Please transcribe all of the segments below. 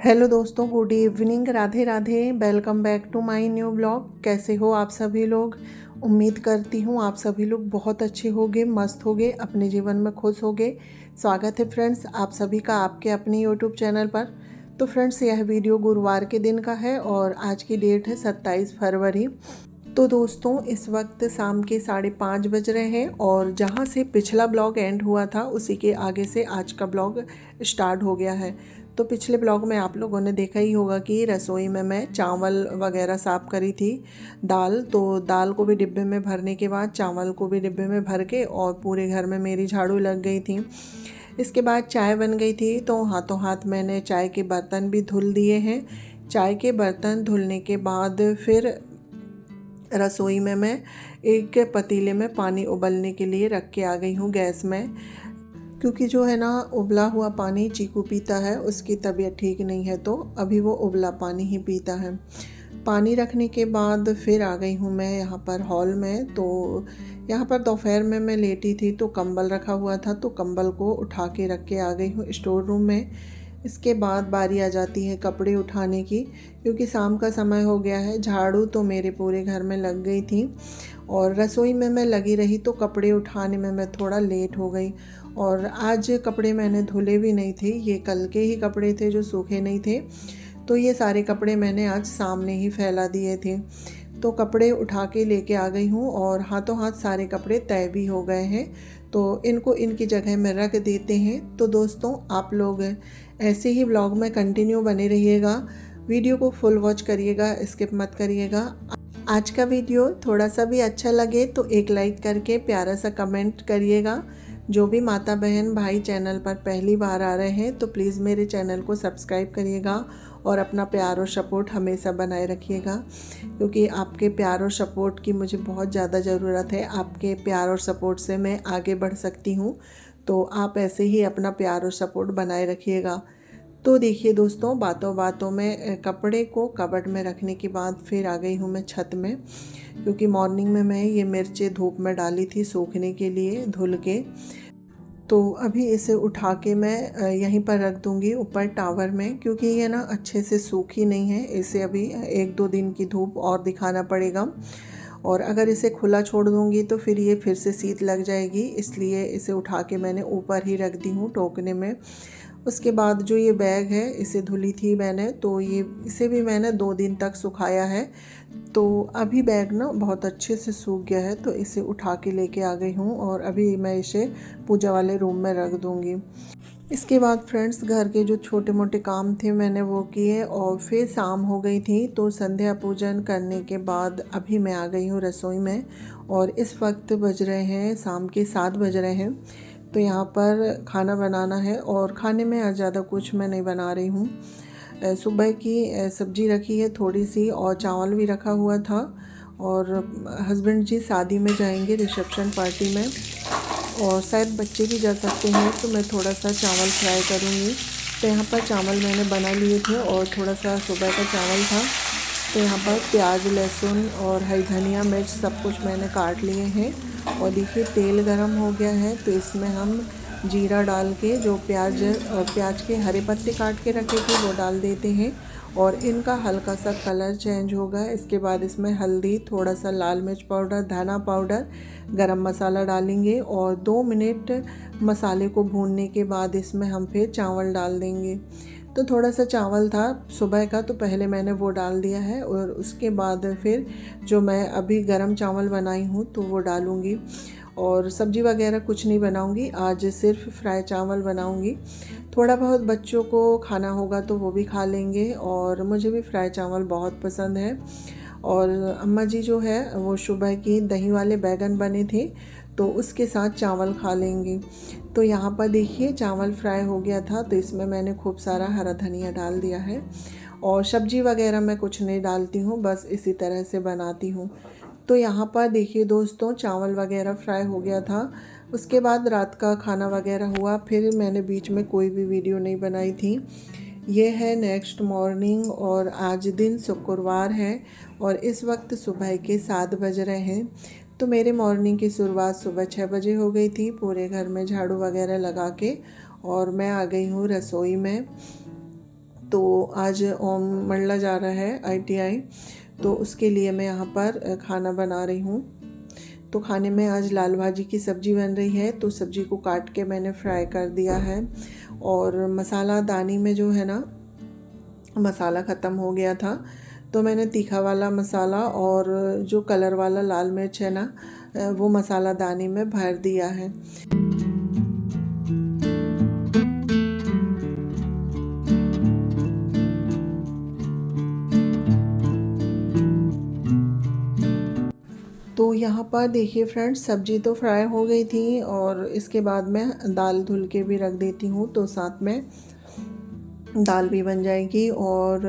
Hello दोस्तों, good evening, Radhe Radhe. Welcome back to my new blog. कैसे हो आप सभी लोग? उम्मीद करती हूँ आप सभी लोग बहुत अच्छे होंगे, मस्त होंगे, अपने जीवन में खुश होंगे। स्वागत है फ्रेंड्स आप सभी का आपके अपने यूट्यूब चैनल पर। तो फ्रेंड्स, यह वीडियो गुरुवार के दिन का है और आज की डेट है 27 फरवरी। तो दोस्तों, इस वक्त शाम के 5:30 बज रहे हैं और जहाँ से पिछला ब्लॉग एंड हुआ था उसी के आगे से आज का ब्लॉग स्टार्ट हो गया है। तो पिछले ब्लॉग में आप लोगों ने देखा ही होगा कि रसोई में मैं चावल वगैरह साफ़ करी थी, दाल को भी डिब्बे में भरने के बाद चावल को भी डिब्बे में भर के और पूरे घर में मेरी झाड़ू लग गई थी। इसके बाद चाय बन गई थी तो हाथों हाथ मैंने चाय के बर्तन भी धुल दिए हैं। चाय के बर्तन धुलने के बाद फिर रसोई में मैं एक पतीले में पानी उबलने के लिए रख के आ गई हूँ गैस में, क्योंकि जो है ना उबला हुआ पानी चीकू पीता है, उसकी तबीयत ठीक नहीं है तो अभी वो उबला पानी ही पीता है। पानी रखने के बाद फिर आ गई हूँ मैं यहाँ पर हॉल में। तो यहाँ पर दोपहर में मैं लेटी थी तो कंबल रखा हुआ था, तो कंबल को उठा के रख के आ गई हूँ स्टोर रूम में। इसके बाद बारी आ जाती है कपड़े उठाने की, क्योंकि शाम का समय हो गया है। झाड़ू तो मेरे पूरे घर में लग गई थी और रसोई में मैं लगी रही तो कपड़े उठाने में मैं थोड़ा लेट हो गई। और आज कपड़े मैंने धुले भी नहीं थे, ये कल के ही कपड़े थे जो सूखे नहीं थे। तो ये सारे कपड़े मैंने आज सामने ही फैला दिए थे। तो कपड़े उठा के लेके आ गई हूँ और हाथों हाथ सारे कपड़े तय भी हो गए हैं, तो इनको इनकी जगह में रख देते हैं। तो दोस्तों, आप लोग ऐसे ही ब्लॉग में कंटिन्यू बने रहिएगा, वीडियो को फुल वॉच करिएगा, स्किप मत करिएगा। आज का वीडियो थोड़ा सा भी अच्छा लगे तो एक लाइक करके प्यारा सा कमेंट करिएगा। जो भी माता बहन भाई चैनल पर पहली बार आ रहे हैं तो प्लीज़ मेरे चैनल को सब्सक्राइब करिएगा और अपना प्यार और सपोर्ट हमेशा बनाए रखिएगा, क्योंकि आपके प्यार और सपोर्ट की मुझे बहुत ज़्यादा ज़रूरत है। आपके प्यार और सपोर्ट से मैं आगे बढ़ सकती हूँ, तो आप ऐसे ही अपना प्यार और सपोर्ट बनाए रखिएगा। तो देखिए दोस्तों, बातों बातों में कपड़े को कबर्ड में रखने के बाद फिर आ गई हूँ मैं छत में, क्योंकि मॉर्निंग में मैं ये मिर्चें धूप में डाली थी सूखने के लिए धुल के। तो अभी इसे उठा के मैं यहीं पर रख दूँगी ऊपर टावर में, क्योंकि ये ना अच्छे से सूखी नहीं है। इसे अभी 1-2 दिन की धूप और दिखाना पड़ेगा, और अगर इसे खुला छोड़ दूँगी तो फिर ये फिर से शीत लग जाएगी, इसलिए इसे उठा के मैंने ऊपर ही रख दी हूँ टोकने में। उसके बाद जो ये बैग है इसे धुली थी मैंने, तो इसे भी मैंने 2 दिन तक सुखाया है। तो अभी बैग ना बहुत अच्छे से सूख गया है, तो इसे उठा के लेके आ गई हूँ और अभी मैं इसे पूजा वाले रूम में रख दूँगी। इसके बाद फ्रेंड्स, घर के जो छोटे मोटे काम थे मैंने वो किए और फिर शाम हो गई थी, तो संध्या पूजन करने के बाद अभी मैं आ गई हूँ रसोई में और इस वक्त बज रहे हैं शाम के 7 बज रहे हैं। तो यहाँ पर खाना बनाना है और खाने में आज ज़्यादा कुछ मैं नहीं बना रही हूँ। सुबह की सब्जी रखी है थोड़ी सी और चावल भी रखा हुआ था, और हस्बैंड जी शादी में जाएंगे रिसेप्शन पार्टी में, और शायद बच्चे भी जा सकते हैं, तो मैं थोड़ा सा चावल फ्राई करूँगी। तो यहाँ पर चावल मैंने बना लिए थे और थोड़ा सा सुबह का चावल था। तो यहाँ पर प्याज, लहसुन और हरी धनिया, मिर्च सब कुछ मैंने काट लिए हैं। और देखिए तेल गरम हो गया है, तो इसमें हम जीरा डाल के जो प्याज के हरे पत्ते काट के रखे थे वो डाल देते हैं, और इनका हल्का सा कलर चेंज होगा। इसके बाद इसमें हल्दी, थोड़ा सा लाल मिर्च पाउडर, धना पाउडर, गरम मसाला डालेंगे और 2 मिनट मसाले को भूनने के बाद इसमें हम फिर चावल डाल देंगे। तो थोड़ा सा चावल था सुबह का, तो पहले मैंने वो डाल दिया है और उसके बाद फिर जो मैं अभी गरम चावल बनाई हूँ तो वो डालूँगी। और सब्ज़ी वगैरह कुछ नहीं बनाऊँगी, आज सिर्फ फ्राई चावल बनाऊँगी। थोड़ा बहुत बच्चों को खाना होगा तो वो भी खा लेंगे, और मुझे भी फ्राई चावल बहुत पसंद है। और अम्मा जी जो है वो सुबह की दही वाले बैगन बने थे तो उसके साथ चावल खा लेंगे। तो यहाँ पर देखिए चावल फ्राई हो गया था, तो इसमें मैंने खूब सारा हरा धनिया डाल दिया है, और सब्जी वगैरह मैं कुछ नहीं डालती हूँ, बस इसी तरह से बनाती हूँ। तो यहाँ पर देखिए दोस्तों, चावल वगैरह फ्राई हो गया था। उसके बाद रात का खाना वगैरह हुआ, फिर मैंने बीच में कोई भी वीडियो नहीं बनाई थी। ये है नेक्स्ट मॉर्निंग और आज दिन शुक्रवार है और इस वक्त सुबह के 7 बज रहे हैं। तो मेरे मॉर्निंग की शुरुआत सुबह 6 बजे हो गई थी, पूरे घर में झाड़ू वगैरह लगा के, और मैं आ गई हूँ रसोई में। तो आज ओम मंडला जा रहा है ITI, तो उसके लिए मैं यहाँ पर खाना बना रही हूँ। तो खाने में आज लाल भाजी की सब्ज़ी बन रही है। तो सब्ज़ी को काट के मैंने फ्राई कर दिया है और मसाला दानी में जो है ना मसाला ख़त्म हो गया था, तो मैंने तीखा वाला मसाला और जो कलर वाला लाल मिर्च है ना वो मसाला दानी में भर दिया है। तो यहाँ पर देखिए फ्रेंड्स, सब्ज़ी तो फ्राई हो गई थी और इसके बाद मैं दाल धुल के भी रख देती हूँ, तो साथ में दाल भी बन जाएगी। और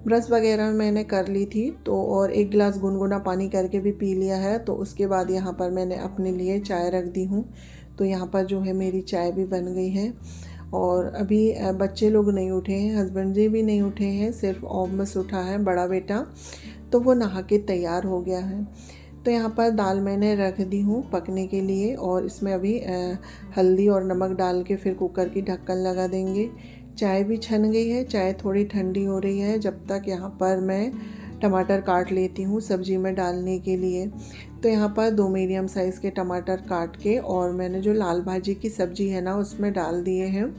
ब्रश वगैरह मैंने कर ली थी, तो और एक गिलास गुनगुना पानी करके भी पी लिया है। तो उसके बाद यहाँ पर मैंने अपने लिए चाय रख दी हूँ। तो यहाँ पर जो है मेरी चाय भी बन गई है। और अभी बच्चे लोग नहीं उठे हैं, हस्बैंड जी भी नहीं उठे हैं, सिर्फ ओम बस उठा है बड़ा बेटा, तो वो नहा के तैयार हो गया है। तो यहाँ पर दाल मैंने रख दी हूँ पकने के लिए और इसमें अभी हल्दी और नमक डाल के फिर कुकर की ढक्कन लगा देंगे। चाय भी छन गई है, चाय थोड़ी ठंडी हो रही है। जब तक यहाँ पर मैं टमाटर काट लेती हूँ सब्ज़ी में डालने के लिए। तो यहाँ पर 2 मीडियम साइज़ के टमाटर काट के और मैंने जो लाल भाजी की सब्ज़ी है ना उसमें डाल दिए हैं।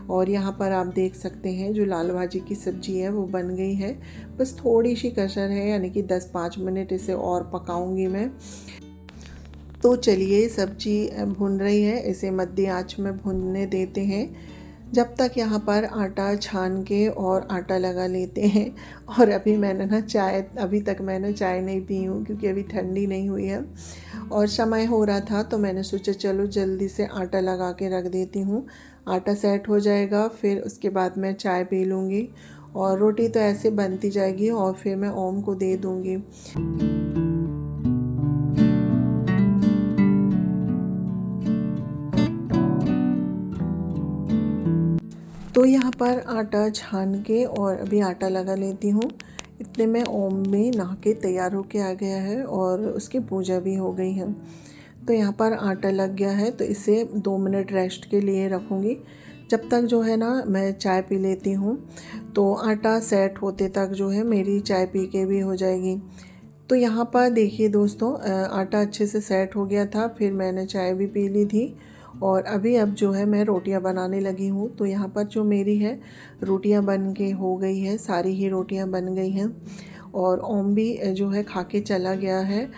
और यहाँ पर आप देख सकते हैं जो लाल भाजी की सब्ज़ी है वो बन गई है। बस थोड़ी सी कसर है, यानी कि 10-5 मिनट इसे और पकाऊंगी मैं। तो चलिए सब्ज़ी भुन रही है, इसे मध्य आंच में भुनने देते हैं जब तक यहाँ पर आटा छान के और आटा लगा लेते हैं। और अभी मैंने ना अभी तक मैंने चाय नहीं पी हूँ क्योंकि अभी ठंडी नहीं हुई है और समय हो रहा था, तो मैंने सोचा चलो जल्दी से आटा लगा के रख देती हूँ। आटा सेट हो जाएगा, फिर उसके बाद मैं चाय पी लूँगी और रोटी तो ऐसे बनती जाएगी और फिर मैं ओम को दे दूँगी। तो यहाँ पर आटा छान के और अभी आटा लगा लेती हूँ। इतने में ओम भी नहा के तैयार होके आ गया है और उसकी पूजा भी हो गई है। तो यहाँ पर आटा लग गया है, तो इसे 2 मिनट रेस्ट के लिए रखूँगी। जब तक जो है ना मैं चाय पी लेती हूँ, तो आटा सेट होते तक जो है मेरी चाय पी के भी हो जाएगी। तो यहाँ पर देखिए दोस्तों, आटा अच्छे से सेट हो गया था, फिर मैंने चाय भी पी ली थी और अब जो है मैं रोटियां बनाने लगी हूँ। तो यहाँ पर जो मेरी है रोटियां बन के हो गई है, सारी ही रोटियां बन गई हैं और ओम भी जो है खा के चला गया है।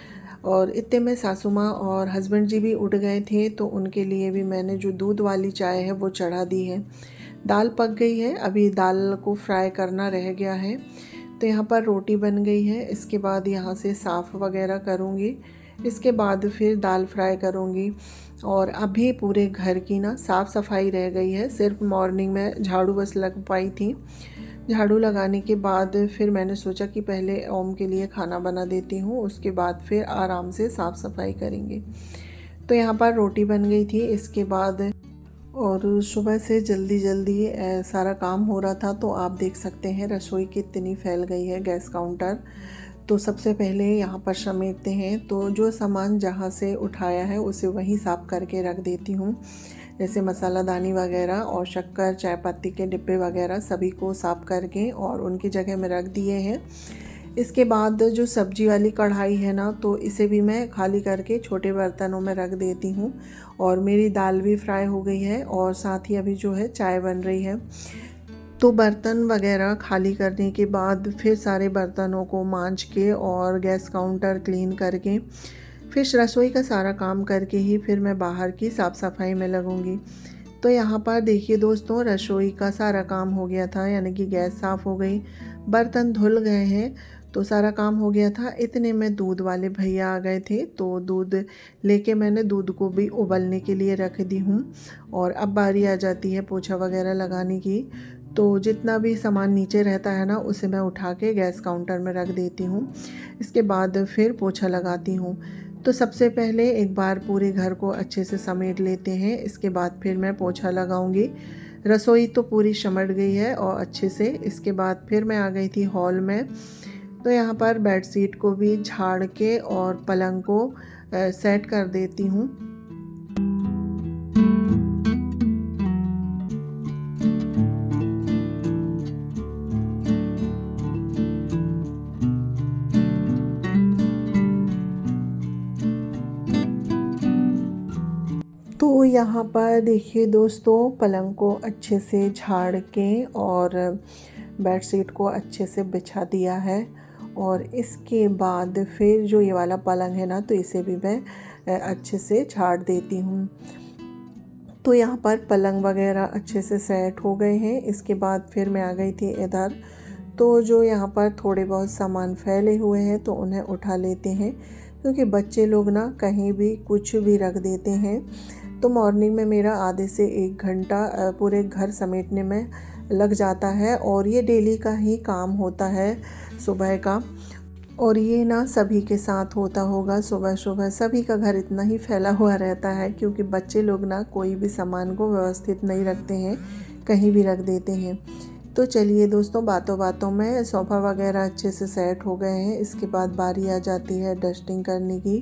और इतने में सासू माँ और हस्बैंड जी भी उठ गए थे, तो उनके लिए भी मैंने जो दूध वाली चाय है वो चढ़ा दी है। दाल पक गई है, अभी दाल को फ्राई करना रह गया है। तो यहाँ पर रोटी बन गई है, इसके बाद यहाँ से साफ़ वगैरह करूँगी, इसके बाद फिर दाल फ्राई करूँगी। और अभी पूरे घर की ना साफ़ सफाई रह गई है, सिर्फ मॉर्निंग में झाड़ू बस लग पाई थी। झाड़ू लगाने के बाद फिर मैंने सोचा कि पहले ओम के लिए खाना बना देती हूँ, उसके बाद फिर आराम से साफ़ सफाई करेंगे। तो यहाँ पर रोटी बन गई थी, इसके बाद और सुबह से जल्दी जल्दी सारा काम हो रहा था। तो आप देख सकते हैं रसोई कितनी फैल गई है, गैस काउंटर। तो सबसे पहले यहाँ पर समेटते हैं, तो जो सामान जहाँ से उठाया है उसे वहीं साफ़ करके रख देती हूँ, जैसे मसालादानी वगैरह और शक्कर, चाय पत्ती के डिब्बे वगैरह सभी को साफ़ करके और उनकी जगह में रख दिए हैं। इसके बाद जो सब्जी वाली कढ़ाई है ना, तो इसे भी मैं खाली करके छोटे बर्तनों में रख देती हूँ। और मेरी दाल भी फ्राई हो गई है और साथ ही अभी जो है चाय बन रही है। तो बर्तन वगैरह खाली करने के बाद फिर सारे बर्तनों को मांज के और गैस काउंटर क्लीन करके फिर रसोई का सारा काम करके ही फिर मैं बाहर की साफ़ सफाई में लगूंगी। तो यहाँ पर देखिए दोस्तों, रसोई का सारा काम हो गया था, यानी कि गैस साफ़ हो गई, बर्तन धुल गए हैं, तो सारा काम हो गया था। इतने में दूध वाले भैया आ गए थे, तो दूध लेके मैंने दूध को भी उबलने के लिए रख दी हूँ। और अब बारी आ जाती है पोछा वगैरह लगाने की। तो जितना भी सामान नीचे रहता है ना उसे मैं उठा के गैस काउंटर में रख देती हूँ, इसके बाद फिर पोछा लगाती हूँ। तो सबसे पहले एक बार पूरे घर को अच्छे से समेट लेते हैं, इसके बाद फिर मैं पोछा लगाऊंगी। रसोई तो पूरी सिमट गई है और अच्छे से। इसके बाद फिर मैं आ गई थी हॉल में। तो यहाँ पर बेडशीट को भी झाड़ के और पलंग को सेट कर देती हूँ। तो यहाँ पर देखिए दोस्तों, पलंग को अच्छे से झाड़ के और बेडशीट को अच्छे से बिछा दिया है। और इसके बाद फिर जो ये वाला पलंग है ना, तो इसे भी मैं अच्छे से झाड़ देती हूँ। तो यहाँ पर पलंग वगैरह अच्छे से सेट हो गए हैं। इसके बाद फिर मैं आ गई थी इधर। तो जो यहाँ पर थोड़े बहुत सामान फैले हुए हैं तो उन्हें उठा लेते हैं, क्योंकि बच्चे लोग ना कहीं भी कुछ भी रख देते हैं। तो मॉर्निंग में मेरा आधे से 1 घंटा पूरे घर समेटने में लग जाता है, और ये डेली का ही काम होता है सुबह का। और ये ना सभी के साथ होता होगा, सुबह सुबह सभी का घर इतना ही फैला हुआ रहता है, क्योंकि बच्चे लोग ना कोई भी सामान को व्यवस्थित नहीं रखते हैं, कहीं भी रख देते हैं। तो चलिए दोस्तों, बातों बातों में सोफ़ा वगैरह अच्छे से सेट हो गए हैं। इसके बाद बारी आ जाती है डस्टिंग करने की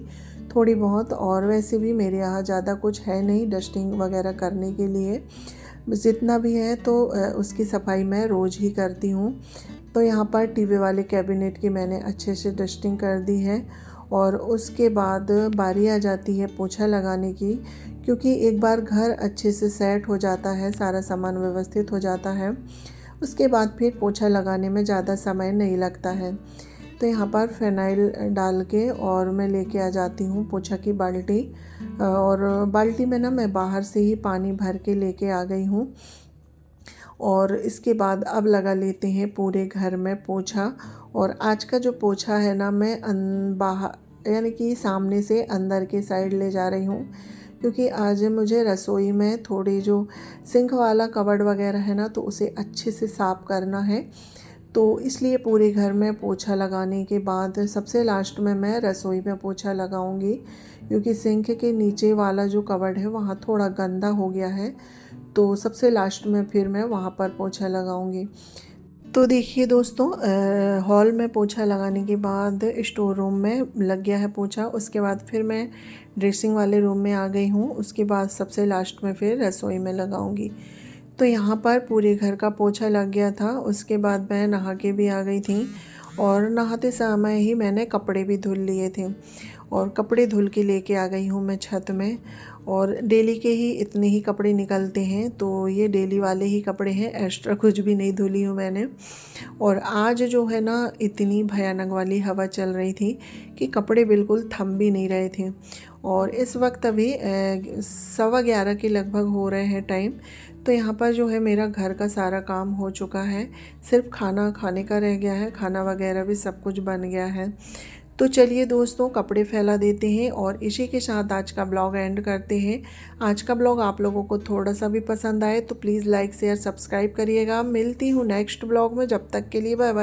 थोड़ी बहुत। और वैसे भी मेरे यहाँ ज़्यादा कुछ है नहीं डस्टिंग वगैरह करने के लिए, जितना भी है तो उसकी सफाई मैं रोज़ ही करती हूँ। तो यहाँ पर टीवी वाले कैबिनेट की मैंने अच्छे से डस्टिंग कर दी है। और उसके बाद बारी आ जाती है पोछा लगाने की, क्योंकि एक बार घर अच्छे से सेट हो जाता है, सारा सामान व्यवस्थित हो जाता है, उसके बाद फिर पोछा लगाने में ज़्यादा समय नहीं लगता है। तो यहाँ पर फिनाइल डाल के और मैं लेके आ जाती हूँ पोछा की बाल्टी। और बाल्टी में ना मैं बाहर से ही पानी भर के लेके आ गई हूँ। और इसके बाद अब लगा लेते हैं पूरे घर में पोछा। और आज का जो पोछा है ना, मैं बाहर यानी कि सामने से अंदर के साइड ले जा रही हूँ, क्योंकि आज मुझे रसोई में थोड़ी जो सिंक वाला कबर्ड वगैरह है ना, तो उसे अच्छे से साफ़ करना है। तो इसलिए पूरे घर में पोछा लगाने के बाद सबसे लास्ट में मैं रसोई में पोछा लगाऊंगी, क्योंकि सिंक के नीचे वाला जो कबर्ड है वहाँ थोड़ा गंदा हो गया है। तो सबसे लास्ट में फिर मैं वहाँ पर पोछा लगाऊंगी। तो देखिए दोस्तों, हॉल में पोछा लगाने के बाद स्टोर रूम में लग गया है पोछा। उसके बाद फिर मैं ड्रेसिंग वाले रूम में आ गई हूँ। उसके बाद सबसे लास्ट में फिर रसोई में लगाऊंगी। तो यहाँ पर पूरे घर का पोछा लग गया था। उसके बाद मैं नहा के भी आ गई थी, और नहाते समय ही मैंने कपड़े भी धुल लिए थे। और कपड़े धुल के लेके आ गई हूँ मैं छत में। और डेली के ही इतने ही कपड़े निकलते हैं, तो ये डेली वाले ही कपड़े हैं, एक्स्ट्रा कुछ भी नहीं धुली हूँ मैंने। और आज जो है ना, इतनी भयानक वाली हवा चल रही थी कि कपड़े बिल्कुल थम भी नहीं रहे थे। और इस वक्त अभी 11:15 के लगभग हो रहे हैं टाइम। तो यहाँ पर जो है मेरा घर का सारा काम हो चुका है, सिर्फ खाना खाने का रह गया है। खाना वगैरह भी सब कुछ बन गया है। तो चलिए दोस्तों, कपड़े फैला देते हैं और इसी के साथ आज का ब्लॉग एंड करते हैं। आज का ब्लॉग आप लोगों को थोड़ा सा भी पसंद आए तो प्लीज़ लाइक शेयर सब्सक्राइब करिएगा। मिलती हूँ नेक्स्ट ब्लॉग में, जब तक के लिए बाय बाय।